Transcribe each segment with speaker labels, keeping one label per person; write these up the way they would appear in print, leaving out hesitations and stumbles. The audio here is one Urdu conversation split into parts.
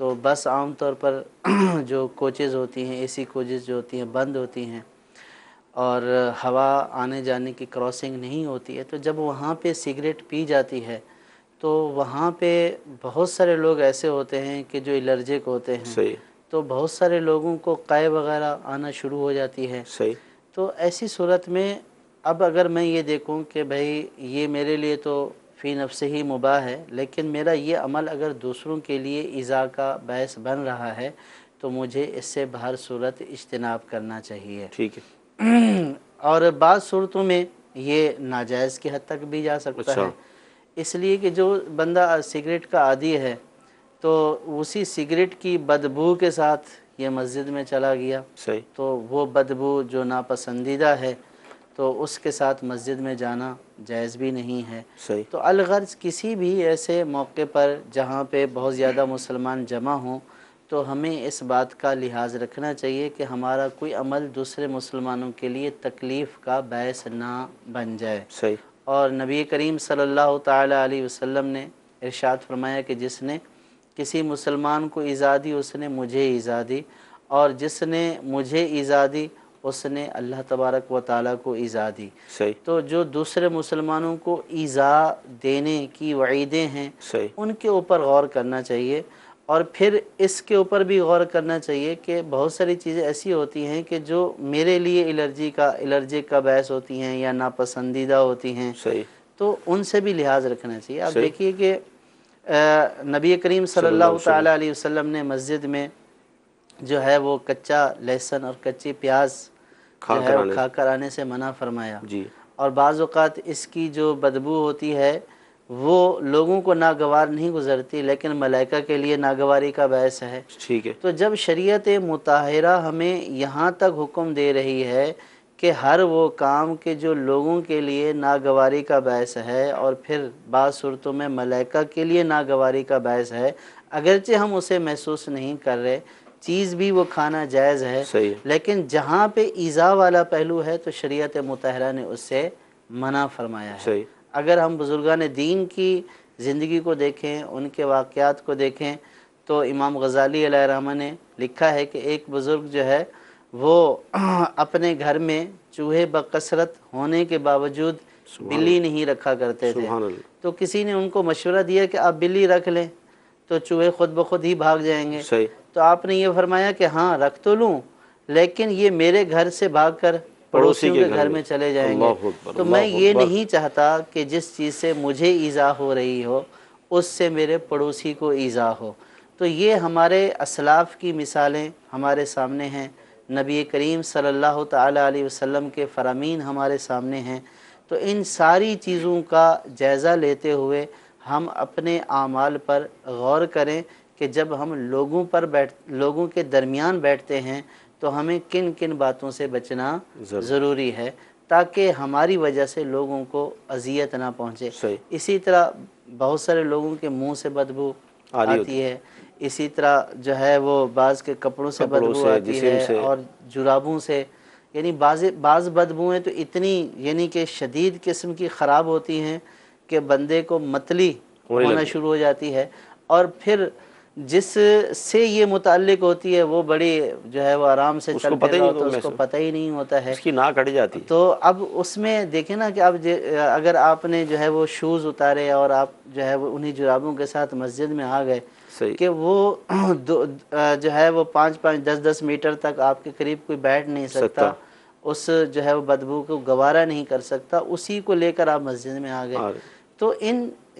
Speaker 1: تو بس عام طور پر جو کوچز ہوتی ہیں، اے سی کوچز جو ہوتی ہیں بند ہوتی ہیں اور ہوا آنے جانے کی کراسنگ نہیں ہوتی ہے، تو جب وہاں پہ سگریٹ پی جاتی ہے تو وہاں پہ بہت سارے لوگ ایسے ہوتے ہیں کہ جو الرجک ہوتے ہیں،
Speaker 2: صحیح
Speaker 1: تو بہت سارے لوگوں کو قے وغیرہ آنا شروع ہو جاتی ہے۔
Speaker 2: صحیح
Speaker 1: تو ایسی صورت میں اب اگر میں یہ دیکھوں کہ بھائی یہ میرے لیے تو فی نفسہ ہی مباح ہے، لیکن میرا یہ عمل اگر دوسروں کے لیے ایذا کا باعث بن رہا ہے تو مجھے اس سے بہر صورت اجتناب کرنا چاہیے۔
Speaker 2: ٹھیک ہے۔
Speaker 1: اور بعض صورتوں میں یہ ناجائز کی حد تک بھی جا سکتا
Speaker 2: اچھا
Speaker 1: ہے، اس لیے کہ جو بندہ سگریٹ کا عادی ہے تو اسی سگریٹ کی بدبو کے ساتھ یہ مسجد میں چلا گیا،
Speaker 2: صحیح
Speaker 1: تو وہ بدبو جو ناپسندیدہ ہے تو اس کے ساتھ مسجد میں جانا جائز بھی نہیں ہے۔
Speaker 2: صحیح
Speaker 1: تو الغرض کسی بھی ایسے موقع پر جہاں پہ بہت زیادہ مسلمان جمع ہوں تو ہمیں اس بات کا لحاظ رکھنا چاہیے کہ ہمارا کوئی عمل دوسرے مسلمانوں کے لیے تکلیف کا باعث نہ بن جائے۔
Speaker 2: صحیح
Speaker 1: اور نبی کریم صلی اللہ تعالی علیہ وسلم نے ارشاد فرمایا کہ جس نے کسی مسلمان کو ایذا دی اس نے مجھے ایذا دی، اور جس نے مجھے ایذا دی اس نے اللہ تبارک و تعالیٰ کو ایذا دی۔
Speaker 2: صحیح
Speaker 1: تو جو دوسرے مسلمانوں کو ایذا دینے کی وعیدیں ہیں
Speaker 2: صحیح
Speaker 1: ان کے اوپر غور کرنا چاہیے، اور پھر اس کے اوپر بھی غور کرنا چاہیے کہ بہت ساری چیزیں ایسی ہوتی ہیں کہ جو میرے لیے الرجی کا باعث ہوتی ہیں یا ناپسندیدہ ہوتی ہیں،
Speaker 2: صحیح
Speaker 1: تو ان سے بھی لحاظ رکھنا چاہیے۔ آپ
Speaker 2: صحیح
Speaker 1: دیکھیے کہ نبی کریم صلی اللہ تعالیٰ علیہ وسلم نے مسجد میں جو ہے وہ کچا لہسن اور کچی پیاز جو ہے وہ کھا کر آنے سے منع فرمایا،
Speaker 2: جی
Speaker 1: اور بعض اوقات اس کی جو بدبو ہوتی ہے وہ لوگوں کو ناگوار نہیں گزرتی لیکن ملائکہ کے لیے ناگواری کا باعث ہے۔
Speaker 2: ٹھیک ہے۔
Speaker 1: تو جب شریعت مطہرہ ہمیں یہاں تک حکم دے رہی ہے کہ ہر وہ کام کے جو لوگوں کے لیے ناگواری کا باعث ہے اور پھر بعض صورتوں میں ملائکہ کے لیے ناگواری کا باعث ہے، اگرچہ ہم اسے محسوس نہیں کر رہے، چیز بھی وہ کھانا جائز ہے،
Speaker 2: صحیح
Speaker 1: لیکن جہاں پہ ایذا والا پہلو ہے تو شریعت مطہرہ نے اس سے منع فرمایا ہے۔
Speaker 2: صحیح
Speaker 1: اگر ہم بزرگان دین کی زندگی کو دیکھیں، ان کے واقعات کو دیکھیں، تو امام غزالی علیہ الرحمہ نے لکھا ہے کہ ایک بزرگ جو ہے وہ اپنے گھر میں چوہے بکثرت ہونے کے باوجود بلی نہیں رکھا کرتے تھے،
Speaker 2: سبحان اللہ۔
Speaker 1: تو کسی نے ان کو مشورہ دیا کہ آپ بلی رکھ لیں تو چوہے خود بخود ہی بھاگ جائیں گے۔
Speaker 2: صحیح
Speaker 1: تو آپ نے یہ فرمایا کہ ہاں رکھ تو لوں، لیکن یہ میرے گھر سے بھاگ کر پڑوسیوں کے گھر میں چلے جائیں گے،
Speaker 2: اللہ اکبر،
Speaker 1: تو میں
Speaker 2: اللہ
Speaker 1: یہ
Speaker 2: اکبر۔
Speaker 1: نہیں چاہتا کہ جس چیز سے مجھے ایذا ہو رہی ہو اس سے میرے پڑوسی کو ایذا ہو۔ تو یہ ہمارے اسلاف کی مثالیں ہمارے سامنے ہیں، نبی کریم صلی اللہ تعالی علیہ وسلم کے فرامین ہمارے سامنے ہیں، تو ان ساری چیزوں کا جائزہ لیتے ہوئے ہم اپنے اعمال پر غور کریں کہ جب ہم لوگوں کے درمیان بیٹھتے ہیں تو ہمیں کن کن باتوں سے بچنا ضروری ہے تاکہ ہماری وجہ سے لوگوں کو اذیت نہ پہنچے۔
Speaker 2: صحیح
Speaker 1: اسی طرح بہت سارے لوگوں کے منہ سے بدبو آتی ہے، اسی طرح جو ہے وہ بعض کے کپڑوں سے بدبو آتی ہے اور جرابوں سے، یعنی بعض بدبوئیں تو اتنی یعنی کہ شدید قسم کی خراب ہوتی ہیں کہ بندے کو متلی ہونا شروع ہو جاتی ہے، اور پھر جس سے یہ متعلق ہوتی ہے وہ بڑی جو ہے وہ آرام سے چل پھر رہا ہوتا ہے، اس کو پتہ ہی نہیں ہوتا ہے،
Speaker 2: اس کی ناک ہٹ جاتی۔
Speaker 1: تو اب اس میں دیکھیں نا کہ اب اگر آپ نے جو ہے وہ شوز اتارے اور آپ جو ہے وہ انہی جرابوں کے ساتھ مسجد میں آ گئے کہ وہ جو ہے وہ 5-5 10-10 میٹر تک آپ کے قریب کوئی بیٹھ نہیں سکتا، اس جو ہے وہ بدبو کو گوارا نہیں کر سکتا، اسی کو لے کر آپ مسجد میں آ گئے۔ تو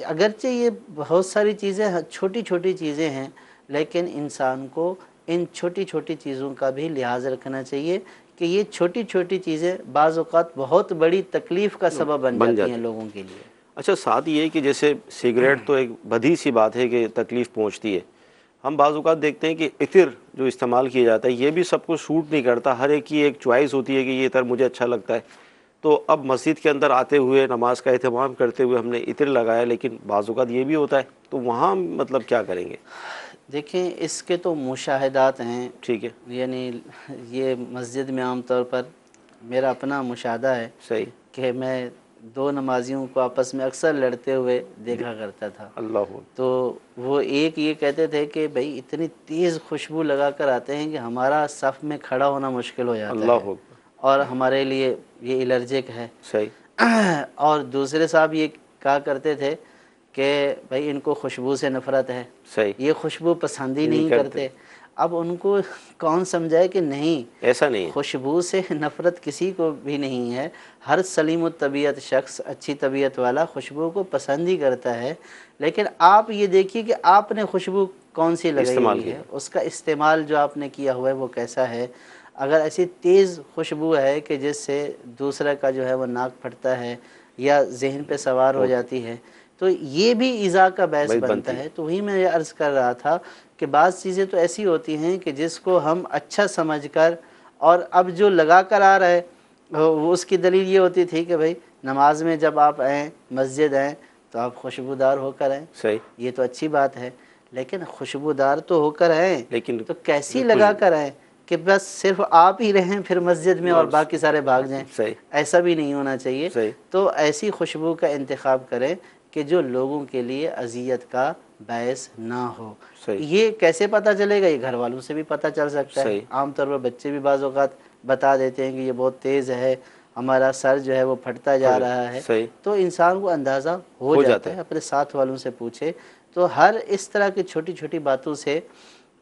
Speaker 1: اگرچہ یہ بہت ساری چیزیں چھوٹی چھوٹی چیزیں ہیں، لیکن انسان کو ان چھوٹی چھوٹی چیزوں کا بھی لحاظ رکھنا چاہیے کہ یہ چھوٹی چھوٹی چیزیں بعض اوقات بہت بڑی تکلیف کا سبب بن جاتی ہیں لوگوں کے لیے۔
Speaker 2: اچھا، ساتھ یہ کہ جیسے سگریٹ تو ایک بدھی سی بات ہے کہ تکلیف پہنچتی ہے، ہم بعض اوقات دیکھتے ہیں کہ عطر جو استعمال کیا جاتا ہے یہ بھی سب کو سوٹ نہیں کرتا، ہر ایک کی ایک چوائس ہوتی ہے کہ یہ عطر مجھے اچھا لگتا ہے۔ تو اب مسجد کے اندر آتے ہوئے نماز کا اہتمام کرتے ہوئے ہم نے عطر لگایا، لیکن بعض اوقات یہ بھی ہوتا ہے، تو وہاں مطلب کیا کریں گے؟
Speaker 1: دیکھیں اس کے تو مشاہدات ہیں،
Speaker 2: ٹھیک ہے،
Speaker 1: یعنی یہ مسجد میں عام طور پر میرا اپنا مشاہدہ ہے
Speaker 2: صحیح
Speaker 1: کہ میں دو نمازیوں کو آپس میں اکثر لڑتے ہوئے دیکھا کرتا تھا۔
Speaker 2: اللہ
Speaker 1: تو وہ ایک یہ کہتے تھے کہ بھائی اتنی تیز خوشبو لگا کر آتے ہیں کہ ہمارا صف میں کھڑا ہونا مشکل ہو جاتا
Speaker 2: اللہ
Speaker 1: ہے
Speaker 2: اکبر،
Speaker 1: اور ہمارے لیے یہ الرجک ہے۔
Speaker 2: صحیح،
Speaker 1: اور دوسرے صاحب یہ کہا کرتے تھے کہ بھائی ان کو خوشبو سے نفرت ہے،
Speaker 2: صحیح،
Speaker 1: یہ خوشبو پسند ہی نہیں کرتے۔ اب ان کو کون سمجھائے کہ نہیں،
Speaker 2: ایسا نہیں ہے،
Speaker 1: خوشبو سے نفرت کسی کو بھی نہیں ہے، ہر سلیم الطبیعت شخص، اچھی طبیعت والا خوشبو کو پسند ہی کرتا ہے، لیکن آپ یہ دیکھیے کہ آپ نے خوشبو کون سی لگائی
Speaker 2: استعمال
Speaker 1: ہوئی
Speaker 2: کیا،
Speaker 1: ہے، اس کا استعمال جو آپ نے کیا ہوا ہے وہ کیسا ہے۔ اگر ایسی تیز خوشبو ہے کہ جس سے دوسرے کا جو ہے وہ ناک پھٹتا ہے یا ذہن پہ سوار ہو جاتی ہے تو یہ بھی ایذا کا باعث
Speaker 2: بھائی
Speaker 1: بنتا
Speaker 2: بنتی
Speaker 1: ہے۔ تو وہی میں یہ عرض کر رہا تھا کہ بعض چیزیں تو ایسی ہوتی ہیں کہ جس کو ہم اچھا سمجھ کر، اور اب جو لگا کر آ رہا ہے وہ اس کی دلیل یہ ہوتی تھی کہ بھائی نماز میں جب آپ آئیں، مسجد آئیں تو آپ خوشبودار ہو کر آئیں،
Speaker 2: صحیح،
Speaker 1: یہ تو اچھی بات ہے، لیکن خوشبودار تو ہو کر آئیں
Speaker 2: لیکن
Speaker 1: تو کیسی لگا کر آئیں کہ بس صرف آپ ہی رہیں پھر مسجد میں اور باقی سارے بھاگ جائیں،
Speaker 2: صحیح،
Speaker 1: ایسا بھی نہیں ہونا چاہیے۔
Speaker 2: صحیح،
Speaker 1: تو ایسی خوشبو کا انتخاب کریں کہ جو لوگوں کے لیے اذیت کا باعث نہ ہو۔
Speaker 2: صحیح،
Speaker 1: یہ کیسے پتہ چلے گا؟ یہ گھر والوں سے بھی پتہ چل سکتا ہے،
Speaker 2: صحیح،
Speaker 1: عام طور پر بچے بھی بعض اوقات بتا دیتے ہیں کہ یہ بہت تیز ہے، ہمارا سر جو ہے وہ پھٹتا جا رہا ہے،
Speaker 2: صحیح،
Speaker 1: تو انسان کو اندازہ ہو جاتا ہے، اپنے ساتھ والوں سے پوچھے۔ تو ہر اس طرح کی چھوٹی چھوٹی باتوں سے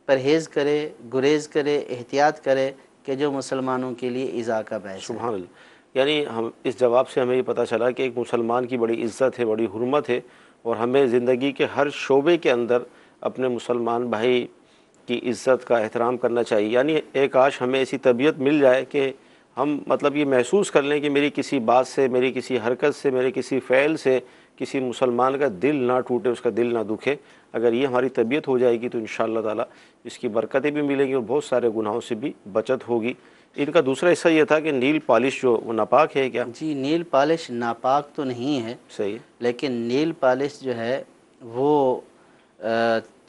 Speaker 1: پرہیز کرے، گریز کرے، احتیاط کرے کہ جو مسلمانوں کے لیے ایذا کا باعث ہے۔
Speaker 2: سبحان اللہ، یعنی ہم اس جواب سے ہمیں یہ پتہ چلا کہ ایک مسلمان کی بڑی عزت ہے، بڑی حرمت ہے، اور ہمیں زندگی کے ہر شعبے کے اندر اپنے مسلمان بھائی کی عزت کا احترام کرنا چاہیے۔ یعنی ایک کاش ہمیں ایسی طبیعت مل جائے کہ ہم مطلب یہ محسوس کر لیں کہ میری کسی بات سے، میری کسی حرکت سے، میرے کسی فعل سے کسی مسلمان کا دل نہ ٹوٹے، اس کا دل نہ دکھے۔ اگر یہ ہماری طبیعت ہو جائے گی تو انشاءاللہ تعالی اس کی برکتیں بھی ملیں گی اور بہت سارے گناہوں سے بھی بچت ہوگی۔ ان کا دوسرا حصہ یہ تھا کہ نیل پالش جو وہ ناپاک ہے کیا؟
Speaker 1: جی، نیل پالش ناپاک تو نہیں ہے،
Speaker 2: صحیح،
Speaker 1: لیکن نیل پالش جو ہے وہ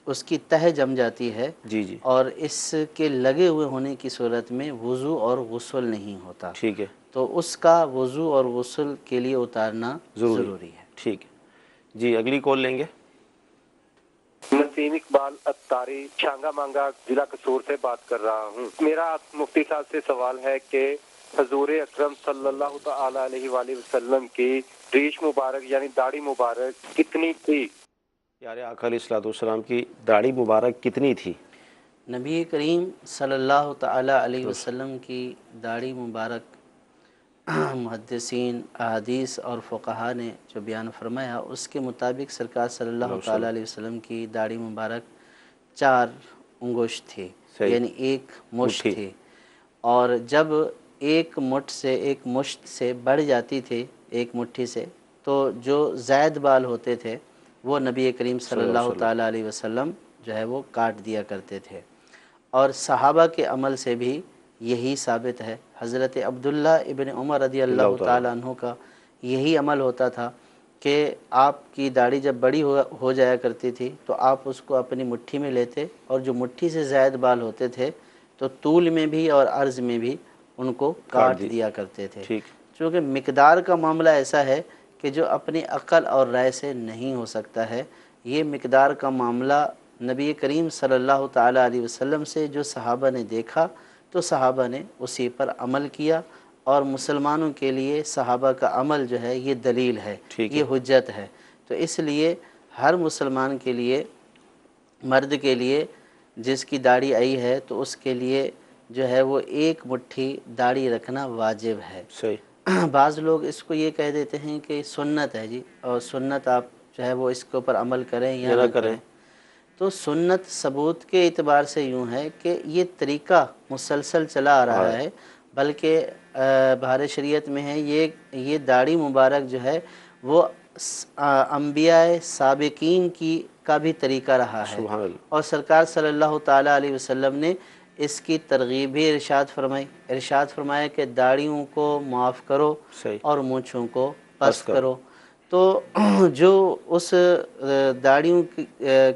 Speaker 1: اس کی تہ جم جاتی ہے،
Speaker 2: جی جی،
Speaker 1: اور اس کے لگے ہوئے ہونے کی صورت میں وضو اور غسل نہیں ہوتا،
Speaker 2: ٹھیک ہے،
Speaker 1: تو اس کا وضو اور غسل کے لیے اتارنا ضروری ہے۔
Speaker 2: ٹھیک ہے جی، اگلی کال لیں گے۔
Speaker 3: نسیم اقبال اتاری شانگا مانگا ضلع قصور سے بات کر رہا ہوں۔ میرا مفتی صاحب سے سوال ہے کہ حضور اکرم صلی اللہ تعالی علیہ وآلہ وسلم کی ریش مبارک یعنی داڑھی مبارک کتنی تھی؟
Speaker 2: پیارے آقا علیہ الصلوۃ والسلام کی داڑھی مبارک کتنی تھی؟
Speaker 1: نبی کریم صلی اللہ تعالی علیہ وسلم کی داڑھی مبارک محدثین، احادیث اور فقہا نے جو بیان فرمایا اس کے مطابق سرکار صلی اللہ تعالی علیہ وسلم کی داڑھی مبارک 4 انگشت تھی،
Speaker 2: صحیح،
Speaker 1: یعنی ایک مشت
Speaker 2: مٹھی،
Speaker 1: تھی، اور جب ایک مشت سے بڑھ جاتی تھی، ایک مٹھی سے، تو جو زائد بال ہوتے تھے وہ نبی کریم صلی اللہ تعالی علیہ وسلم جو ہے وہ کاٹ دیا کرتے تھے، اور صحابہ کے عمل سے بھی یہی ثابت ہے۔ حضرت عبداللہ ابن عمر رضی اللہ تعالیٰ عنہ کا یہی عمل ہوتا تھا کہ آپ کی داڑھی جب بڑی ہو جایا کرتی تھی تو آپ اس کو اپنی مٹھی میں لیتے، اور جو مٹھی سے زائد بال ہوتے تھے تو طول میں بھی اور عرض میں بھی ان کو کاٹ دیا کرتے تھے،
Speaker 2: ٹھیک،
Speaker 1: چونکہ مقدار کا معاملہ ایسا ہے کہ جو اپنی عقل اور رائے سے نہیں ہو سکتا ہے۔ یہ مقدار کا معاملہ نبی کریم صلی اللہ تعالی علیہ وسلم سے جو صحابہ نے دیکھا تو صحابہ نے اسی پر عمل کیا، اور مسلمانوں کے لیے صحابہ کا عمل جو ہے یہ دلیل ہے، یہ حجت ہے۔ تو اس لیے ہر مسلمان کے لیے، مرد کے لیے جس کی داڑھی آئی ہے تو اس کے لیے جو ہے وہ ایک مٹھی داڑھی رکھنا واجب ہے۔
Speaker 2: صحیح،
Speaker 1: بعض لوگ اس کو یہ کہہ دیتے ہیں کہ سنت ہے جی، اور سنت آپ جو ہے وہ اس کے اوپر عمل کریں یا نہ کریں، تو سنت ثبوت کے اعتبار سے یوں ہے کہ یہ طریقہ مسلسل چلا آ رہا ہے، بلکہ بہار شریعت میں ہے یہ داڑھی مبارک جو ہے وہ انبیاء سابقین کا بھی طریقہ رہا ہے، اور سرکار صلی اللہ تعالی علیہ وسلم نے اس کی ترغیب بھی ارشاد فرمایا کہ داڑھیوں کو معاف کرو اور مونچھوں کو پست کرو۔ تو جو اس داڑھیوں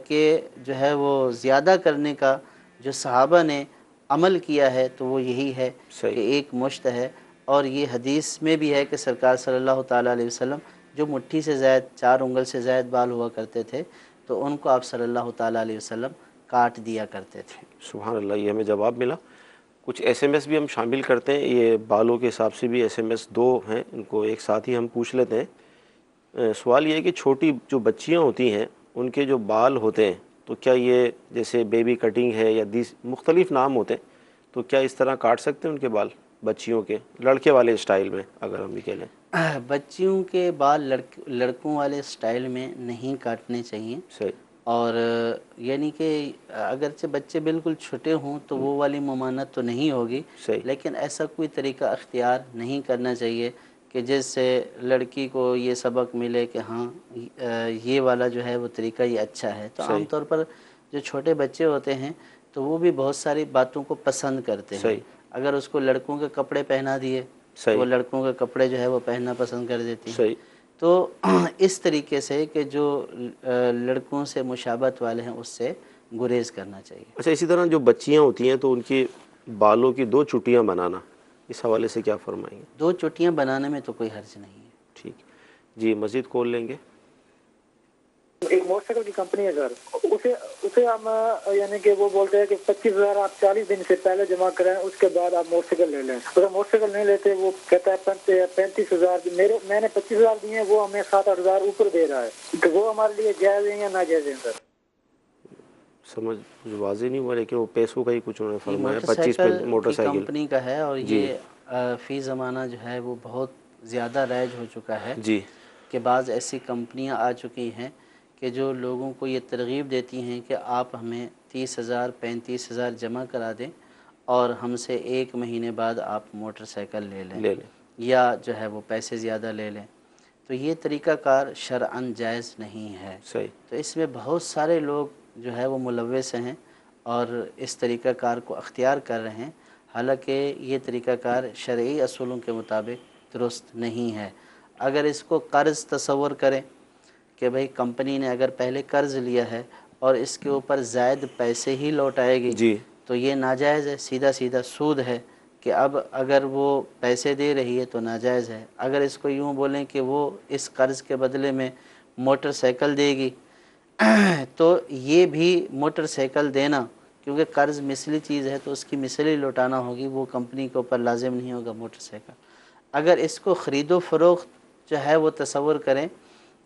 Speaker 1: کے جو ہے وہ زیادہ کرنے کا جو صحابہ نے عمل کیا ہے تو وہ یہی ہے کہ ایک مشت ہے، اور یہ حدیث میں بھی ہے کہ سرکار صلی اللہ تعالیٰ علیہ وسلم جو مٹھی سے زائد 4 انگل سے زائد بال ہوا کرتے تھے تو ان کو آپ صلی اللہ تعالیٰ علیہ وسلم کاٹ دیا کرتے تھے۔
Speaker 2: سبحان اللہ، یہ ہمیں جواب ملا۔ کچھ ایس ایم ایس بھی ہم شامل کرتے ہیں، یہ بالوں کے حساب سے بھی ایس ایم ایس 2 ہیں، ان کو ایک ساتھ ہی ہم پوچھ لیتے ہیں۔ سوال یہ ہے کہ چھوٹی جو بچیاں ہوتی ہیں ان کے جو بال ہوتے ہیں تو کیا یہ جیسے بیبی کٹنگ ہے یا مختلف نام ہوتے ہیں، تو کیا اس طرح کاٹ سکتے ہیں ان کے بال بچیوں کے، لڑکے والے اسٹائل میں اگر ہم بھی کہہ لیں؟
Speaker 1: بچیوں کے بال لڑکوں والے سٹائل میں نہیں کاٹنے چاہیے،
Speaker 2: صحیح،
Speaker 1: اور یعنی کہ اگرچہ بچے بالکل چھوٹے ہوں تو وہ والی ممانعت تو نہیں ہوگی،
Speaker 2: صحیح،
Speaker 1: لیکن ایسا کوئی طریقہ اختیار نہیں کرنا چاہیے کہ جس سے لڑکی کو یہ سبق ملے کہ ہاں یہ والا جو ہے وہ طریقہ یہ اچھا ہے۔ تو عام
Speaker 2: صحیح،
Speaker 1: طور پر جو چھوٹے بچے ہوتے ہیں تو وہ بھی بہت ساری باتوں کو پسند کرتے ہیں۔
Speaker 2: صحیح،
Speaker 1: اگر اس کو لڑکوں کے کپڑے پہنا دیے تو
Speaker 2: صحیح،
Speaker 1: وہ لڑکوں کے کپڑے جو ہے وہ پہننا پسند کر دیتی ہیں۔
Speaker 2: صحیح،
Speaker 1: تو اس طریقے سے کہ جو لڑکوں سے مشابہت والے ہیں اس سے گریز کرنا چاہیے۔
Speaker 2: اچھا اسی طرح جو بچیاں ہوتی ہیں تو ان کی بالوں کی 2 چٹیاں بنانا، اس حوالے سے کیا فرمائیں گے؟
Speaker 1: 2 چٹیاں بنانے میں تو کوئی حرج نہیں ہے۔
Speaker 2: ٹھیک، جی مزید کال لیں گے۔
Speaker 4: ایک موٹر سائیکل کی کمپنی ہے سر، اسے ہم یعنی کہ وہ بولتے ہیں کہ 25,000 آپ 40 دن سے پہلے جمع کریں، اس کے بعد آپ موٹر سائیکل لے لیں۔ اگر موٹر سائیکل نہیں لیتے وہ کہتا ہے 35,000، میں نے 25,000 دیے ہیں، وہ ہمیں 7-8 ہزار اوپر دے رہا ہے، تو وہ ہمارے لیے جائز ہے یا ناجائز ہے سر؟
Speaker 2: سمجھ واضح نہیں ہوا، لیکن وہ پیسوں کا ہی کچھ انہوں نے
Speaker 1: یہ
Speaker 2: فرمایا،
Speaker 1: موٹر
Speaker 2: 25 پہ
Speaker 1: سائیکل
Speaker 2: موٹر
Speaker 1: کی
Speaker 2: سائیکل۔
Speaker 1: کمپنی کا ہے، اور
Speaker 2: جی
Speaker 1: یہ فی زمانہ جو ہے وہ بہت زیادہ رائج ہو چکا ہے
Speaker 2: جی
Speaker 1: کہ بعض ایسی کمپنیاں آ چکی ہیں کہ جو لوگوں کو یہ ترغیب دیتی ہیں کہ آپ ہمیں 30,000 35,000 جمع کرا دیں اور ہم سے 1 مہینے بعد آپ موٹر سائیکل لے لیں
Speaker 2: لے لیں،
Speaker 1: یا جو ہے وہ پیسے زیادہ لے لیں۔ تو یہ طریقہ کار شرعاً جائز نہیں ہے۔
Speaker 2: صحیح،
Speaker 1: تو اس میں بہت سارے لوگ جو ہے وہ ملوث ہیں اور اس طریقہ کار کو اختیار کر رہے ہیں، حالانکہ یہ طریقہ کار شرعی اصولوں کے مطابق درست نہیں ہے۔ اگر اس کو قرض تصور کریں کہ بھئی کمپنی نے اگر پہلے قرض لیا ہے اور اس کے اوپر زائد پیسے ہی لوٹائے گی
Speaker 2: جی
Speaker 1: تو یہ ناجائز ہے، سیدھا سیدھا سود ہے کہ اب اگر وہ پیسے دے رہی ہے تو ناجائز ہے۔ اگر اس کو یوں بولیں کہ وہ اس قرض کے بدلے میں موٹر سائیکل دے گی تو یہ بھی موٹر سائیکل دینا، کیونکہ قرض مثلی چیز ہے تو اس کی مثلی لوٹانا ہوگی، وہ کمپنی کے اوپر لازم نہیں ہوگا موٹر سائیکل۔ اگر اس کو خرید و فروخت جو ہے وہ تصور کریں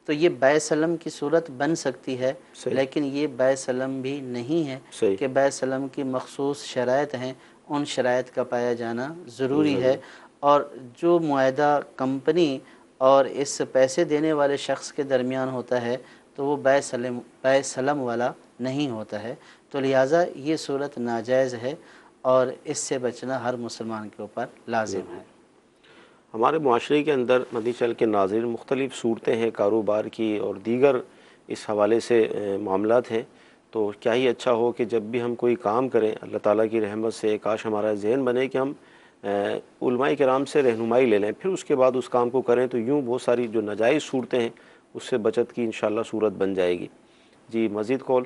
Speaker 1: تو یہ بیع سلم کی صورت بن سکتی ہے،
Speaker 2: صحیح،
Speaker 1: لیکن یہ بیع سلم بھی نہیں ہے
Speaker 2: صحیح،
Speaker 1: کہ بیع سلم کی مخصوص شرائط ہیں، ان شرائط کا پایا جانا ضروری ہے، اور جو معاہدہ کمپنی اور اس پیسے دینے والے شخص کے درمیان ہوتا ہے تو وہ بیع سلم والا نہیں ہوتا ہے، تو لہٰذا یہ صورت ناجائز ہے اور اس سے بچنا ہر مسلمان کے اوپر لازم ہے۔
Speaker 2: ہمارے معاشرے کے اندر مدنی چینل کے ناظرین مختلف صورتیں ہیں کاروبار کی اور دیگر اس حوالے سے معاملات ہیں، تو کیا ہی اچھا ہو کہ جب بھی ہم کوئی کام کریں اللہ تعالیٰ کی رحمت سے کاش ہمارا ذہن بنے کہ ہم علماء کرام سے رہنمائی لے لیں، پھر اس کے بعد اس کام کو کریں، تو یوں بہت ساری جو ناجائز صورتیں ہیں اس سے بچت کی انشاءاللہ صورت بن جائے گی۔ جی مزید کال۔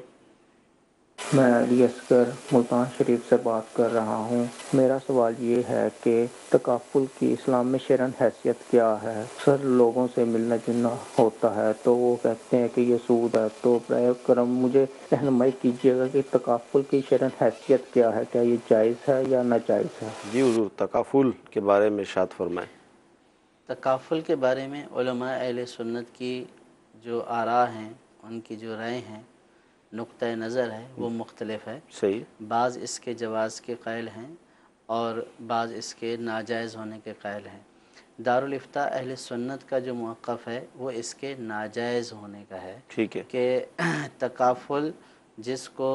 Speaker 5: میں علی اصغر ملتان شریف سے بات کر رہا ہوں۔ میرا سوال یہ ہے کہ تکافل کی اسلام میں شرعاً حیثیت کیا ہے؟ سر لوگوں سے ملنا جلنا ہوتا ہے تو وہ کہتے ہیں کہ یہ سود ہے، تو برائے کرم مجھے رہنمائی کیجیے گا کہ تکافل کی شرعاً حیثیت کیا ہے، کیا یہ جائز ہے یا ناجائز ہے؟
Speaker 2: جی حضور تکافل کے بارے میں ارشاد فرمائیں۔
Speaker 1: تکافل کے بارے میں علماء اہل سنت کی جو آراء ہیں، ان کی جو رائے ہیں، نقطہ نظر ہے، وہ مختلف ہے۔
Speaker 2: صحیح،
Speaker 1: بعض اس کے جواز کے قائل ہیں اور بعض اس کے ناجائز ہونے کے قائل ہیں۔ دارالافتاء اہل سنت کا جو موقف ہے وہ اس کے ناجائز ہونے کا ہے
Speaker 2: ٹھیک ہے،
Speaker 1: کہ تکافل جس کو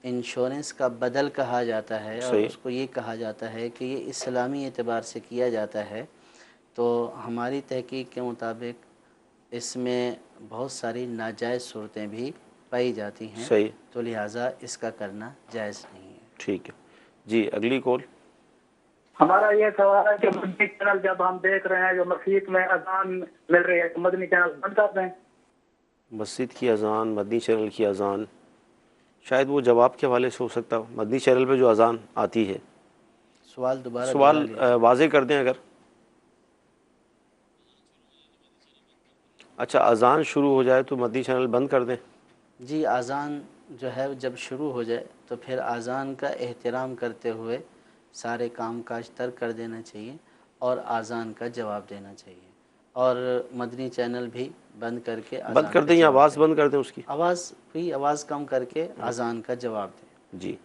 Speaker 1: انشورنس کا بدل کہا جاتا ہے اور
Speaker 2: صحیح،
Speaker 1: اس کو یہ کہا جاتا ہے کہ یہ اسلامی اعتبار سے کیا جاتا ہے، تو ہماری تحقیق کے مطابق اس میں بہت ساری ناجائز صورتیں بھی پائی جاتی ہیں،
Speaker 2: صحیح،
Speaker 1: تو لہٰذا اس کا کرنا جائز نہیں ہے۔
Speaker 2: ٹھیک ہے۔ جی اگلی کال۔
Speaker 4: ہمارا یہ سوال ہے کہ مدنی چینل جب ہم دیکھ رہے ہیں جو مسجد میں اذان مل رہی ہے تو مدنی چینل بند کر دیں۔
Speaker 2: مسجد کی اذان، مدنی چینل کی اذان، شاید وہ جواب کے حوالے سے ہو سکتا ہو، مدنی چینل پہ جو اذان آتی ہے،
Speaker 1: سوال دوبارہ
Speaker 2: سوال
Speaker 1: دہرا لیجیے۔
Speaker 2: واضح کر دیں اگر۔ اچھا اذان شروع ہو جائے تو مدنی چینل بند کر دیں؟
Speaker 1: جی اذان جو ہے جب شروع ہو جائے تو پھر اذان کا احترام کرتے ہوئے سارے کام کاج ترک کر دینا چاہیے اور اذان کا جواب دینا چاہیے، اور مدنی چینل بھی بند کر کے
Speaker 2: بند
Speaker 1: اذان
Speaker 2: کر
Speaker 1: کا
Speaker 2: دیں یا
Speaker 1: جواب
Speaker 2: آواز
Speaker 1: دیں،
Speaker 2: بند کر دیں اس کی؟
Speaker 1: آواز کم کر کے اذان کا جواب دیں۔
Speaker 2: جی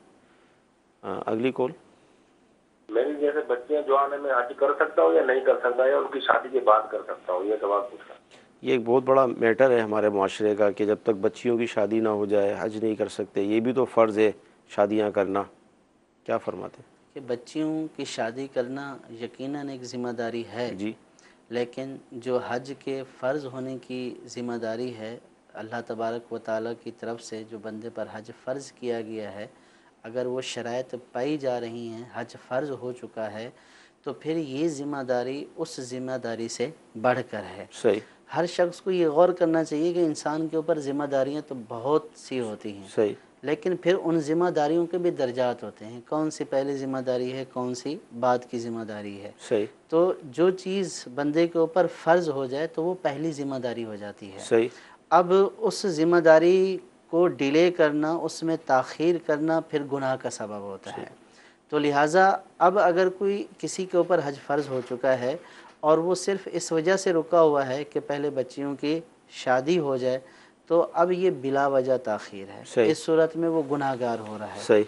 Speaker 2: اگلی کال۔
Speaker 6: میں بھی جیسے بچیاں جو آنے میں حج کر سکتا ہوں یا نہیں کر سکتا، یا ان کی شادی کے بعد کر سکتا ہوں، یہ سوال پوچھ رہا ہوں۔
Speaker 2: یہ ایک بہت بڑا میٹر ہے ہمارے معاشرے کا کہ جب تک بچیوں کی شادی نہ ہو جائے حج نہیں کر سکتے، یہ بھی تو فرض ہے شادیاں کرنا، کیا فرماتے ہیں؟
Speaker 1: کہ بچیوں کی شادی کرنا یقیناً ایک ذمہ داری ہے،
Speaker 2: جی
Speaker 1: لیکن جو حج کے فرض ہونے کی ذمہ داری ہے اللہ تبارک و تعالیٰ کی طرف سے، جو بندے پر حج فرض کیا گیا ہے، اگر وہ شرائط پائی جا رہی ہیں، حج فرض ہو چکا ہے، تو پھر یہ ذمہ داری اس ذمہ داری سے بڑھ کر ہے۔
Speaker 2: صحیح
Speaker 1: ہر شخص کو یہ غور کرنا چاہیے کہ انسان کے اوپر ذمہ داریاں تو بہت سی ہوتی ہیں،
Speaker 2: صحیح
Speaker 1: لیکن پھر ان ذمہ داریوں کے بھی درجات ہوتے ہیں، کون سی پہلی ذمہ داری ہے، کون سی بعد کی ذمہ داری ہے۔
Speaker 2: صحیح
Speaker 1: تو جو چیز بندے کے اوپر فرض ہو جائے تو وہ پہلی ذمہ داری ہو جاتی ہے۔
Speaker 2: صحیح
Speaker 1: اب اس ذمہ داری کو ڈیلے کرنا، اس میں تاخیر کرنا پھر گناہ کا سبب ہوتا ہے۔ تو لہٰذا اب اگر کوئی کسی کے اوپر حج فرض ہو چکا ہے اور وہ صرف اس وجہ سے رکا ہوا ہے کہ پہلے بچیوں کی شادی ہو جائے، تو اب یہ بلا وجہ تاخیر ہے،
Speaker 2: صحیح
Speaker 1: اس صورت میں وہ گناہ گار ہو رہا ہے۔
Speaker 2: صحیح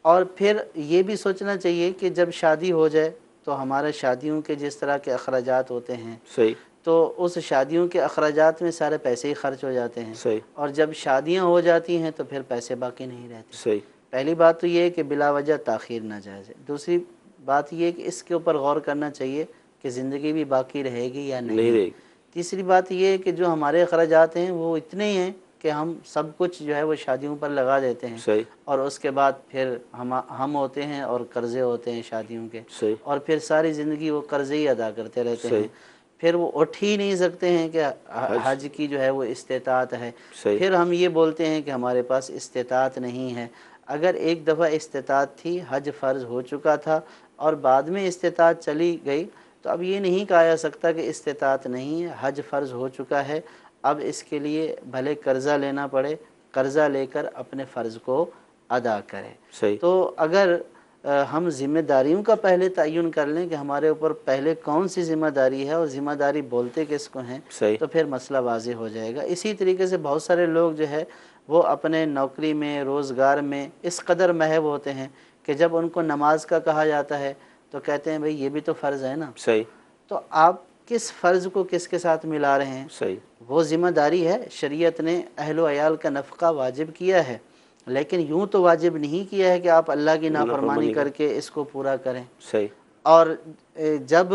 Speaker 1: اور پھر یہ بھی سوچنا چاہیے کہ جب شادی ہو جائے تو ہمارے شادیوں کے جس طرح کے اخراجات ہوتے ہیں،
Speaker 2: صحیح
Speaker 1: تو اس شادیوں کے اخراجات میں سارے پیسے ہی خرچ ہو جاتے ہیں،
Speaker 2: صحیح
Speaker 1: اور جب شادیاں ہو جاتی ہیں تو پھر پیسے باقی نہیں رہتے۔
Speaker 2: صحیح
Speaker 1: پہلی بات تو یہ ہے کہ بلا وجہ تاخیر ناجائز ہے۔ دوسری بات یہ ہے کہ اس کے اوپر غور کرنا چاہیے کہ زندگی بھی باقی رہے گی یا
Speaker 2: نہیں
Speaker 1: نہیں۔
Speaker 2: رہے گی۔
Speaker 1: تیسری بات یہ ہے کہ جو ہمارے اخراجات ہیں وہ اتنے ہی ہیں کہ ہم سب کچھ جو ہے وہ شادیوں پر لگا دیتے ہیں،
Speaker 2: صحیح
Speaker 1: اور اس کے بعد پھر ہم ہوتے ہیں اور قرضے ہوتے ہیں شادیوں کے،
Speaker 2: صحیح
Speaker 1: اور پھر ساری زندگی وہ قرضے ہی ادا کرتے رہتے ہیں،
Speaker 2: صحیح
Speaker 1: پھر وہ اٹھ ہی نہیں سکتے ہیں کہ حج کی جو ہے وہ استطاعت ہے،
Speaker 2: صحیح
Speaker 1: پھر ہم یہ بولتے ہیں کہ ہمارے پاس استطاعت نہیں ہے۔ اگر ایک دفعہ استطاعت تھی، حج فرض ہو چکا تھا اور بعد میں استطاعت چلی گئی، تو اب یہ نہیں کہا جا سکتا کہ استطاعت نہیں ہے، حج فرض ہو چکا ہے، اب اس کے لیے بھلے قرضہ لینا پڑے، قرضہ لے کر اپنے فرض کو ادا کرے۔
Speaker 2: صحیح
Speaker 1: تو اگر ہم ذمہ داریوں کا پہلے تعین کر لیں کہ ہمارے اوپر پہلے کون سی ذمہ داری ہے اور ذمہ داری بولتے کس کو ہیں،
Speaker 2: صحیح
Speaker 1: تو پھر مسئلہ واضح ہو جائے گا۔ اسی طریقے سے بہت سارے لوگ جو ہے وہ اپنے نوکری میں، روزگار میں اس قدر محو ہوتے ہیں کہ جب ان کو نماز کا کہا جاتا ہے تو کہتے ہیں بھئی یہ بھی تو فرض ہے نا۔
Speaker 2: صحیح
Speaker 1: تو آپ کس فرض کو کس کے ساتھ ملا رہے ہیں؟
Speaker 2: صحیح
Speaker 1: وہ ذمہ داری ہے، شریعت نے اہل و عیال کا نفقہ واجب کیا ہے، لیکن یوں تو واجب نہیں کیا ہے کہ آپ اللہ کی نافرمانی کر کے اس کو پورا کریں۔
Speaker 2: صحیح
Speaker 1: اور جب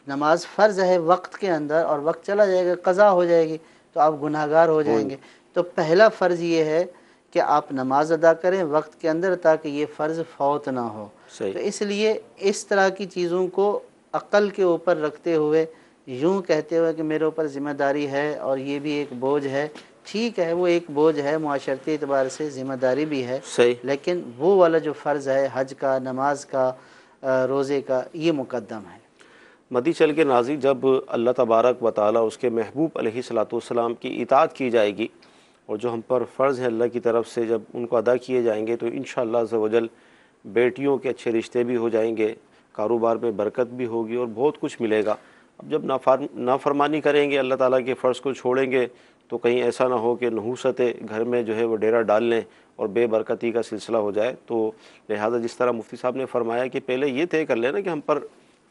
Speaker 1: نماز فرض ہے وقت کے اندر اور وقت چلا جائے گا، قضا ہو جائے گی، تو آپ گناہ گار ہو جائیں گے۔ تو پہلا فرض یہ ہے کہ آپ نماز ادا کریں وقت کے اندر تاکہ یہ فرض فوت نہ ہو۔
Speaker 2: صحیح
Speaker 1: تو اس لیے اس طرح کی چیزوں کو عقل کے اوپر رکھتے ہوئے، یوں کہتے ہوئے کہ میرے اوپر ذمہ داری ہے اور یہ بھی ایک بوجھ ہے، ٹھیک ہے وہ ایک بوجھ ہے، معاشرتی اعتبار سے ذمہ داری بھی ہے،
Speaker 2: صحیح
Speaker 1: لیکن وہ والا جو فرض ہے حج کا، نماز کا، روزے کا، یہ مقدم ہے۔
Speaker 2: مدی چل کے ناظرین، جب اللہ تبارک و تعالیٰ اس کے محبوب علیہ الصلوۃ والسلام کی اطاعت کی جائے گی اور جو ہم پر فرض ہے اللہ کی طرف سے جب ان کو ادا کیے جائیں گے، تو انشاءاللہ عز و جل بیٹیوں کے اچھے رشتے بھی ہو جائیں گے، کاروبار میں برکت بھی ہوگی اور بہت کچھ ملے گا۔ اب جب نافرمانی کریں گے، اللہ تعالیٰ کے فرض کو چھوڑیں گے، تو کہیں ایسا نہ ہو کہ نحوست گھر میں جو ہے وہ ڈیرا ڈال لیں اور بے برکتی کا سلسلہ ہو جائے۔ تو لہٰذا جس طرح مفتی صاحب نے فرمایا کہ پہلے یہ طے کر لینا کہ ہم پر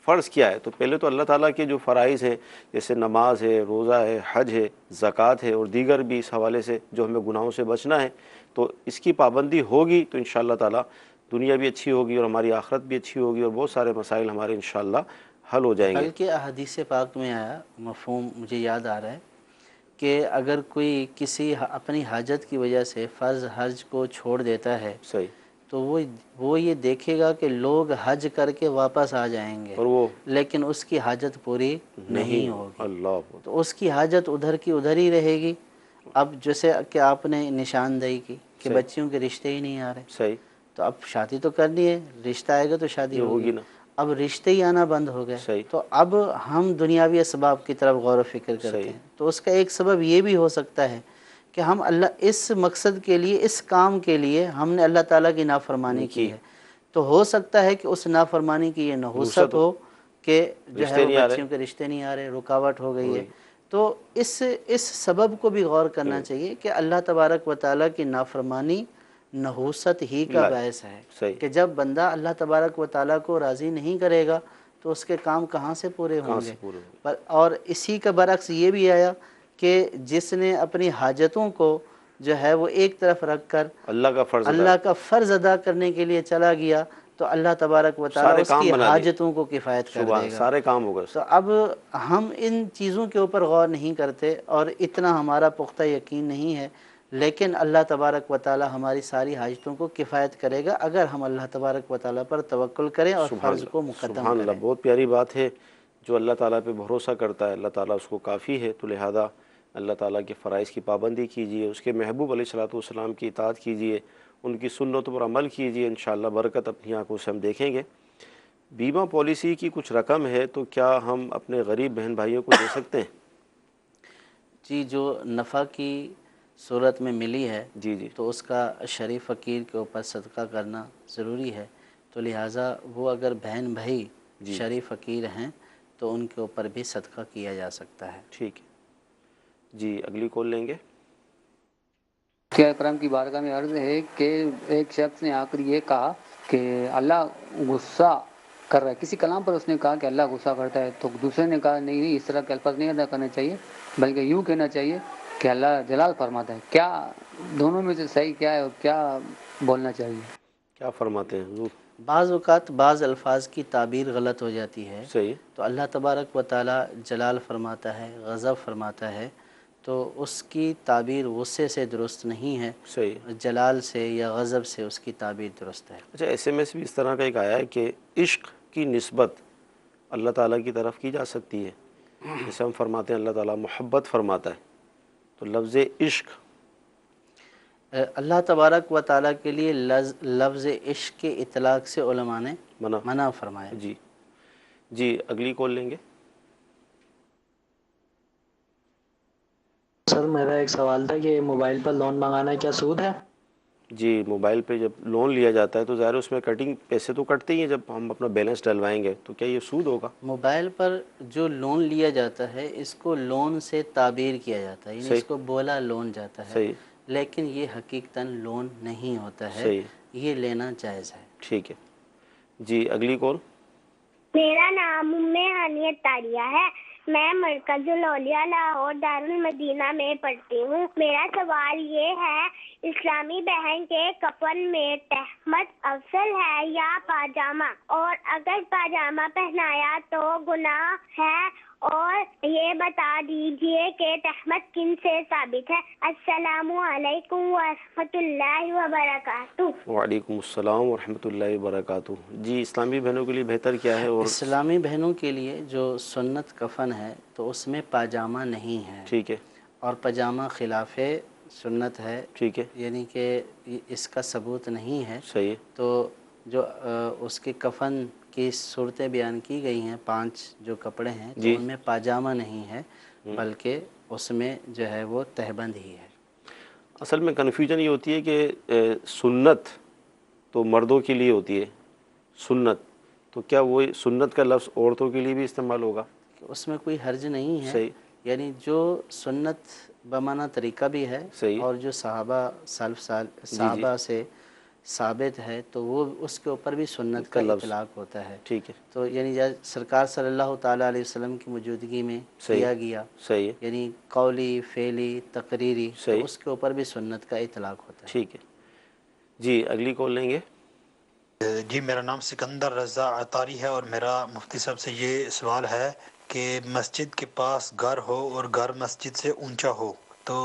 Speaker 2: فرض کیا ہے، تو پہلے تو اللہ تعالیٰ کے جو فرائض ہیں جیسے نماز ہے، روزہ ہے، حج ہے، زکوٰۃ ہے اور دیگر بھی اس حوالے سے جو ہمیں گناہوں سے بچنا ہے، تو اس کی پابندی ہوگی تو انشاءاللہ تعالیٰ دنیا بھی اچھی ہوگی اور ہماری آخرت بھی اچھی ہوگی اور بہت سارے مسائل ہمارے انشاءاللہ حل ہو جائیں گے۔
Speaker 1: بلکہ احادیث پاک میں آیا مفہوم مجھے یاد آ رہا ہے کہ اگر کوئی کسی اپنی حاجت کی وجہ سے فرض حج کو چھوڑ دیتا ہے
Speaker 2: صحیح
Speaker 1: تو وہ یہ دیکھے گا کہ لوگ حج کر کے واپس آ جائیں گے،
Speaker 2: اور وہ
Speaker 1: لیکن اس کی حاجت پوری نہیں ہوگی،
Speaker 2: اللہ
Speaker 1: تو اس کی حاجت ادھر کی ادھر ہی رہے گی۔ اب جیسے کہ آپ نے نشاندہی کی کہ
Speaker 2: صحیح
Speaker 1: بچیوں کے رشتے ہی نہیں آ رہے،
Speaker 2: صحیح
Speaker 1: تو اب شادی تو کرنی ہے، رشتہ آئے گا تو شادی
Speaker 2: یہ ہوگی
Speaker 1: ہوگی
Speaker 2: نا۔
Speaker 1: اب رشتے ہی آنا بند ہو گئے،
Speaker 2: صحیح،
Speaker 1: تو اب ہم دنیاوی اسباب کی طرف غور و فکر کرتے
Speaker 2: صحیح،
Speaker 1: ہیں۔ تو اس کا ایک سبب یہ بھی ہو سکتا ہے کہ ہم اللہ اس مقصد کے لیے، اس کام کے لیے ہم نے اللہ تعالیٰ کی نافرمانی کی ہے، تو ہو سکتا ہے کہ اس نافرمانی کی یہ نحوست ہو کہ جو ہے
Speaker 2: رشتے
Speaker 1: وہ
Speaker 2: نہیں آ رہے،
Speaker 1: بچیوں کے رشتے نہیں آ رہے، رکاوٹ ہو گئی ہے۔ تو اس سبب کو بھی غور کرنا چاہیے کہ اللہ تبارک و تعالیٰ کی نافرمانی نحوست ہی کا باعث ہے،
Speaker 2: صحیح،
Speaker 1: کہ جب بندہ اللہ تبارک و تعالیٰ کو راضی نہیں کرے گا تو اس کے کام کہاں سے پورے ہوں گے۔ اور اسی کا برعکس یہ بھی آیا کہ جس نے اپنی حاجتوں کو جو ہے وہ ایک طرف رکھ کر اللہ کا فرض ادا کرنے کے لیے چلا گیا تو اللہ تبارک و تعالیٰ اس کی حاجتوں کو کفایت کر دے گا۔
Speaker 2: سارے کام ہو گئے۔
Speaker 1: تو اب ہم ان چیزوں کے اوپر غور نہیں کرتے اور اتنا ہمارا پختہ یقین نہیں ہے، لیکن اللہ تبارک و تعالیٰ ہماری ساری حاجتوں کو کفایت کرے گا اگر ہم اللہ تبارک و تعالیٰ پر توکل کریں اور فرض کو مقدم
Speaker 2: سبحان اللہ،
Speaker 1: کریں۔
Speaker 2: بہت پیاری بات ہے۔ جو اللہ تعالیٰ پہ بھروسہ کرتا ہے اللہ تعالیٰ اس کو کافی ہے، تو لہذا اللہ تعالیٰ کے فرائض کی پابندی کیجیے، اس کے محبوب علیہ الصلوۃ والسلام کی اطاعت کیجیے، ان کی سنتوں پر عمل کیجیے، انشاءاللہ برکت اپنی آنکھوں سے ہم دیکھیں گے۔ بیمہ پالیسی کی کچھ رقم ہے تو کیا ہم اپنے غریب بہن بھائیوں کو دے سکتے ہیں؟
Speaker 1: جی، جو نفع کی صورت میں ملی ہے
Speaker 2: جی
Speaker 1: تو اس کا شریف فقیر کے اوپر صدقہ کرنا ضروری ہے، تو لہٰذا وہ اگر بہن بھائی شریف فقیر ہیں تو ان کے اوپر بھی صدقہ کیا جا سکتا ہے۔
Speaker 2: ٹھیک ہے جی، اگلی کال لیں گے۔
Speaker 7: کیا اکرام کی بارگاہ میں عرض ہے کہ ایک شخص نے آ کر یہ کہا کہ اللہ غصہ کر رہا ہے، کسی کلام پر اس نے کہا کہ اللہ غصہ کرتا ہے، تو دوسرے نے کہا نہیں اس طرح کے الفاظ نہیں ادا کرنے چاہیے بلکہ یوں کہنا چاہیے کہ اللہ جلال فرماتا ہے۔ کیا دونوں میں سے صحیح کیا ہے اور کیا بولنا چاہیے؟
Speaker 2: کیا فرماتے ہیں حضور؟
Speaker 1: بعض اوقات بعض الفاظ کی تعبیر غلط ہو جاتی ہے،
Speaker 2: صحیح،
Speaker 1: تو اللہ تبارک و تعالیٰ جلال فرماتا ہے، غضب فرماتا ہے، تو اس کی تعبیر غصے سے درست نہیں ہے،
Speaker 2: صحیح،
Speaker 1: جلال سے یا غضب سے اس کی تعبیر درست ہے۔
Speaker 2: اچھا، ایس ایم ایس بھی اس طرح کا ایک آیا ہے کہ عشق کی نسبت اللہ تعالیٰ کی طرف کی جا سکتی ہے، جیسے ہم فرماتے ہیں اللہ تعالیٰ محبت فرماتا ہے، تو لفظ عشق
Speaker 1: اللہ تبارک و تعالیٰ کے لیے لفظ عشق کے اطلاق سے علماء نے منع فرمایا۔
Speaker 2: جی، اگلی کال لیں گے۔
Speaker 8: سر میرا ایک سوال تھا کہ موبائل پر لون منگانا کیا سود ہے؟
Speaker 2: جی، موبائل پہ جب لون لیا جاتا ہے تو ظاہر اس میں کٹنگ پیسے تو کٹتے ہی ہیں، جب ہم اپنا بیلنس ڈلوائیں گے تو کیا یہ سود ہوگا؟
Speaker 1: موبائل پر جو لون لیا جاتا ہے اس کو لون سے تعبیر کیا جاتا ہے، یعنی اس کو بولا لون جاتا ہے، لیکن یہ حقیقتاً لون نہیں ہوتا ہے، یہ لینا جائز ہے۔
Speaker 2: ٹھیک ہے جی، اگلی کال۔
Speaker 9: میرا نام ہانیت طاریہ ہے، میں مرکز الاولیاء لاہور دارالمدینہ میں پڑھتی ہوں۔ میرا سوال یہ ہے، اسلامی بہن کے کفن میں تہمت افضل ہے یا پاجامہ، اور اگر پاجامہ پہنایا تو گناہ ہے، اور یہ بتا دیجئے کہ تہمت کن سے ثابت ہے؟ السلام علیکم ورحمۃ اللہ وبرکاتہ۔
Speaker 2: وعلیکم السلام ورحمۃ اللہ وبرکاتہ۔ جی، اسلامی بہنوں کے لیے بہتر کیا ہے؟ اور
Speaker 1: اسلامی بہنوں کے لیے جو سنت کفن ہے تو اس میں پاجامہ نہیں ہے،
Speaker 2: ٹھیک ہے،
Speaker 1: اور پاجامہ خلاف سنت ہے،
Speaker 2: ٹھیک ہے،
Speaker 1: یعنی کہ اس کا ثبوت نہیں ہے۔
Speaker 2: صحیح،
Speaker 1: تو جو اس کے کفن کی صورتیں بیان کی گئی ہیں، 5 جو کپڑے ہیں تو ان میں پاجامہ نہیں ہے بلکہ اس میں جو ہے وہ تہبند ہی ہے۔
Speaker 2: اصل میں کنفیوژن یہ ہوتی ہے کہ سنت تو مردوں کے لیے ہوتی ہے سنت، تو کیا وہ سنت کا لفظ عورتوں کے لیے بھی استعمال ہوگا؟
Speaker 1: اس میں کوئی حرج نہیں ہے،
Speaker 2: صحیح،
Speaker 1: یعنی جو سنت بمعنی طریقہ بھی ہے اور جو صحابہ سے ثابت ہے تو وہ اس کے اوپر بھی سنت کا اطلاق ہوتا ہے۔
Speaker 2: ٹھیک ہے،
Speaker 1: تو یعنی سرکار صلی اللہ تعالیٰ علیہ وسلم کی موجودگی میں کیا گیا،
Speaker 2: صحیح،
Speaker 1: یعنی قولی، فعلی، تقریری، تو اس کے اوپر بھی سنت کا اطلاق ہوتا ہے۔
Speaker 2: ٹھیک ہے جی، اگلی کال لیں گے۔
Speaker 10: جی، میرا نام سکندر رضا عطاری ہے اور میرا مفتی صاحب سے یہ سوال ہے کہ مسجد کے پاس گھر ہو اور گھر مسجد سے اونچا ہو تو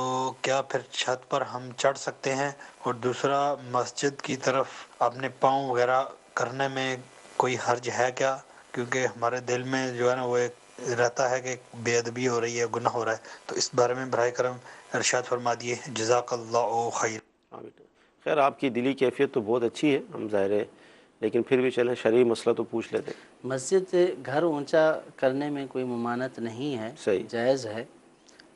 Speaker 10: کیا پھر چھت پر ہم چڑھ سکتے ہیں؟ اور دوسرا، مسجد کی طرف اپنے پاؤں وغیرہ کرنے میں کوئی حرج ہے کیا؟ کیونکہ ہمارے دل میں جو ہے نا وہ ایک رہتا ہے کہ بے ادبی ہو رہی ہے، گناہ ہو رہا ہے، تو اس بارے میں براہ کرم ارشاد فرما دیے، جزاک اللہ خیر۔
Speaker 2: خیر، آپ کی دلی کیفیت تو بہت اچھی ہے، ہم ظاہر ہے لیکن پھر بھی چلیں شرعی مسئلہ تو پوچھ لیتے.
Speaker 1: مسجد گھر اونچا کرنے میں کوئی ممانعت نہیں ہے،
Speaker 2: صحیح،
Speaker 1: جائز ہے.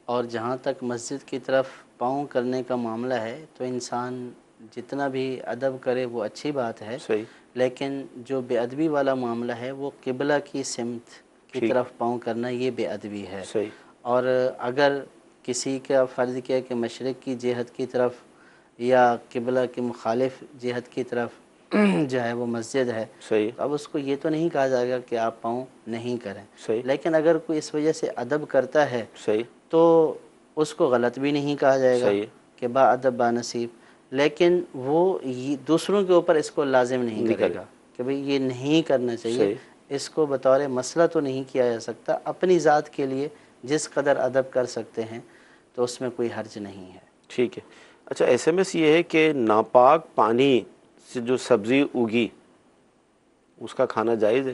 Speaker 1: اور جہاں تک مسجد کی طرف پاؤں کرنے کا معاملہ ہے تو انسان جتنا بھی ادب کرے وہ اچھی بات ہے.
Speaker 2: صحیح،
Speaker 1: لیکن جو بے ادبی والا معاملہ ہے وہ قبلہ کی سمت کی
Speaker 2: ٹھیک،
Speaker 1: طرف پاؤں کرنا، یہ بے ادبی ہے.
Speaker 2: صحیح،
Speaker 1: اور اگر کسی کا فرض کیا کہ مشرق کی جہت کی طرف یا قبلہ کے مخالف جہت کی طرف جو ہے وہ مسجد ہے،
Speaker 2: صحیح،
Speaker 1: تو اب اس کو یہ تو نہیں کہا جائے گا کہ آپ پاؤں نہیں کریں.
Speaker 2: صحیح،
Speaker 1: لیکن اگر کوئی اس وجہ سے ادب کرتا ہے
Speaker 2: صحیح،
Speaker 1: تو اس کو غلط بھی نہیں کہا جائے گا
Speaker 2: صحیح،
Speaker 1: کہ با ادب با نصیب. لیکن وہ دوسروں کے اوپر اس کو لازم نہیں کرے گا کہ بھئی یہ نہیں کرنا چاہیے.
Speaker 2: صحیح،
Speaker 1: اس کو بطور مسئلہ تو نہیں کیا جا سکتا. اپنی ذات کے لیے جس قدر ادب کر سکتے ہیں تو اس میں کوئی حرج نہیں ہے.
Speaker 2: ٹھیک ہے. اچھا SMS یہ ہے کہ ناپاک پانی سے جو سبزی اگی اس کا کھانا جائز ہے؟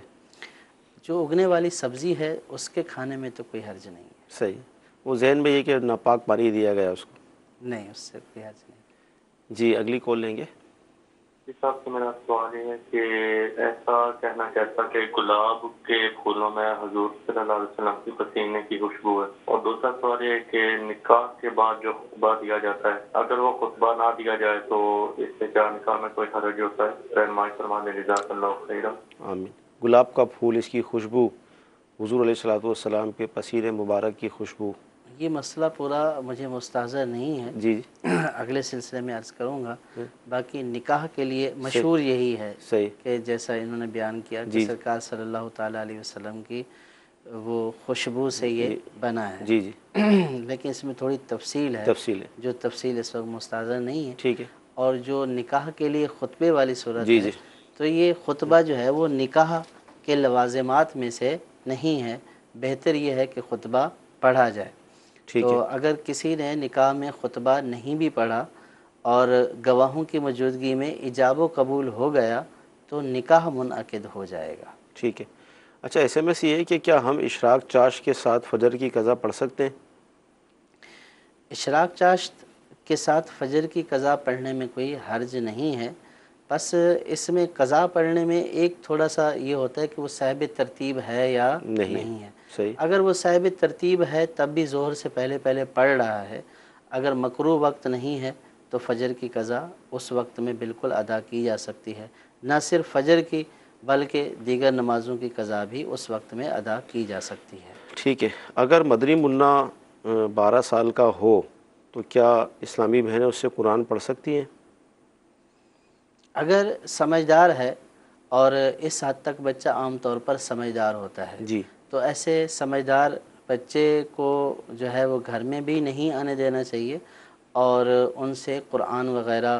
Speaker 1: جو اگنے والی سبزی ہے اس کے کھانے میں تو کوئی حرج نہیں ہے.
Speaker 2: صحیح. وہ ذہن میں یہ کہ ناپاک پانی دیا گیا اس کو.
Speaker 1: نہیں، اس سے کوئی حرج نہیں.
Speaker 2: جی اگلی کال لیں گے.
Speaker 11: جی صاحب سے میرا سوال یہ ہے کہ ایسا کہنا چاہتا کہ گلاب کے پھولوں میں حضور صلی اللہ علیہ وسلم کی پسینے کی خوشبو ہے. اور دوسرا سوال یہ ہے کہ نکاح کے بعد جو خطبہ دیا جاتا ہے اگر وہ خطبہ نہ دیا جائے تو اس سے کیا نکاح میں کوئی حرج ہوتا ہے؟ رحمائی فرما دیں جزاک اللہ خیرا.
Speaker 2: آمین. گلاب کا پھول، اس کی خوشبو، حضور علیہ الصلوۃ والسلام کے پسینے مبارک کی خوشبو.
Speaker 1: یہ مسئلہ پورا مجھے مستحضر نہیں ہے.
Speaker 2: جی
Speaker 1: اگلے سلسلے میں عرض کروں گا. باقی نکاح کے لیے مشہور یہی ہے کہ جیسا انہوں نے بیان کیا کہ سرکار صلی اللہ تعالیٰ علیہ وسلم کی وہ خوشبو سے یہ بنا ہے.
Speaker 2: جی جی.
Speaker 1: لیکن اس میں تھوڑی تفصیل ہے جو تفصیل اس وقت مستحضر نہیں ہے.
Speaker 2: ٹھیک ہے.
Speaker 1: اور جو نکاح کے لیے خطبے والی صورت ہے تو یہ خطبہ جو ہے وہ نکاح کے لوازمات میں سے نہیں ہے. بہتر یہ ہے کہ خطبہ پڑھا جائے. تو اگر کسی نے نکاح میں خطبہ نہیں بھی پڑھا اور گواہوں کی موجودگی میں ایجاب و قبول ہو گیا تو نکاح منعقد ہو جائے گا.
Speaker 2: ٹھیک ہے. اچھا SMS یہ ہے کہ کیا ہم اشراق چاشت کے ساتھ فجر کی قضا پڑھ سکتے ہیں؟
Speaker 1: اشراق چاشت کے ساتھ فجر کی قضا پڑھنے میں کوئی حرج نہیں ہے. بس اس میں قضا پڑھنے میں ایک تھوڑا سا یہ ہوتا ہے کہ وہ صاحب ترتیب ہے یا نہیں ہے. اگر وہ صاحب ترتیب ہے تب بھی ظہر سے پہلے پڑھ رہا ہے. اگر مکروہ وقت نہیں ہے تو فجر کی قضا اس وقت میں بالکل ادا کی جا سکتی ہے. نہ صرف فجر کی بلکہ دیگر نمازوں کی قضا بھی اس وقت میں ادا کی جا سکتی ہے.
Speaker 2: ٹھیک ہے. اگر مدنی منا 12 سال کا ہو تو کیا اسلامی بہنیں اس سے قرآن پڑھ سکتی ہیں؟
Speaker 1: اگر سمجھدار ہے اور اس حد تک بچہ عام طور پر سمجھدار ہوتا ہے تو ایسے سمجھدار بچے کو جو ہے وہ گھر میں بھی نہیں آنے دینا چاہیے اور ان سے قرآن وغیرہ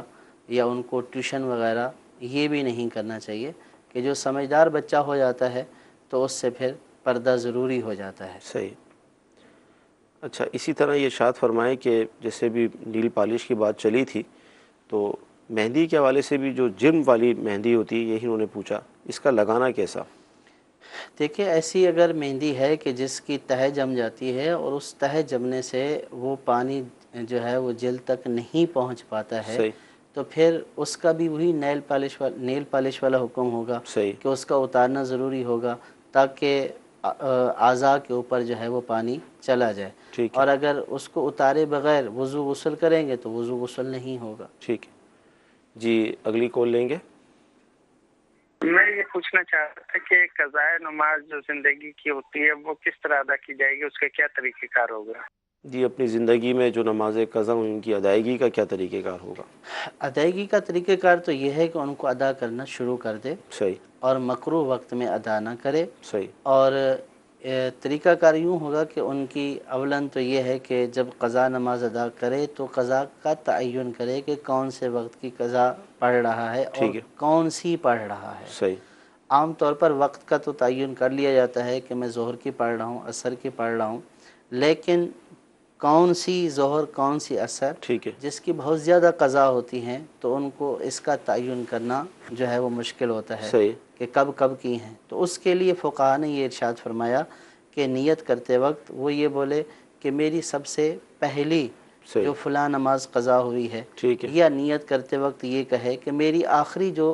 Speaker 1: یا ان کو ٹیوشن وغیرہ یہ بھی نہیں کرنا چاہیے کہ جو سمجھدار بچہ ہو جاتا ہے تو اس سے پھر پردہ ضروری ہو جاتا ہے.
Speaker 2: صحیح. اچھا اسی طرح یہ ارشاد فرمائے کہ جیسے بھی نیل پالش کی بات چلی تھی تو مہندی کے حوالے سے بھی جو جرم والی مہندی ہوتی ہے یہی انہوں نے پوچھا، اس کا لگانا کیسا؟
Speaker 1: دیکھیں ایسی اگر مہندی ہے کہ جس کی تہ جم جاتی ہے اور اس تہ جمنے سے وہ پانی جو ہے وہ جلد تک نہیں پہنچ پاتا ہے تو پھر اس کا بھی وہی نیل پالش والا حکم ہوگا کہ اس کا اتارنا ضروری ہوگا تاکہ اعضاء کے اوپر جو ہے وہ پانی چلا جائے. اور اگر اس کو اتارے بغیر وضو غسل کریں گے تو وضو غسل نہیں ہوگا.
Speaker 2: ٹھیک ہے. جی اگلی کال لیں گے.
Speaker 12: میں یہ پوچھنا چاہتا تھا کہ قضاء نماز جو زندگی کی ہوتی ہے وہ کس طرح ادا کی جائے گی، اس کا کیا طریقہ کار ہوگا؟
Speaker 2: جی اپنی زندگی میں جو نماز قضا ان کی ادائیگی کا کیا طریقہ کار ہوگا؟
Speaker 1: ادائیگی کا طریقہ کار تو یہ ہے کہ ان کو ادا کرنا شروع کر دے اور مکروہ وقت میں ادا نہ کرے. اور طریقہ کار یوں ہوگا کہ ان کی اولاً تو یہ ہے کہ جب قضا نماز ادا کرے تو قضا کا تعین کرے کہ کون سے وقت کی قضا پڑھ رہا ہے اور کون سی پڑھ رہا ہے. عام طور پر وقت کا تو تعین کر لیا جاتا ہے کہ میں ظہر کی پڑھ رہا ہوں، عصر کی پڑھ رہا ہوں، لیکن کون سی ظہر کون سی عصر جس کی بہت زیادہ قضا ہوتی ہیں تو ان کو اس کا تعین کرنا جو ہے وہ مشکل ہوتا ہے کہ کب کب کی ہیں. تو اس کے لیے فقہاء نے یہ ارشاد فرمایا کہ نیت کرتے وقت وہ یہ بولے کہ میری سب سے پہلی جو فلاں نماز قضا ہوئی ہے، یا نیت کرتے وقت یہ کہے کہ میری آخری جو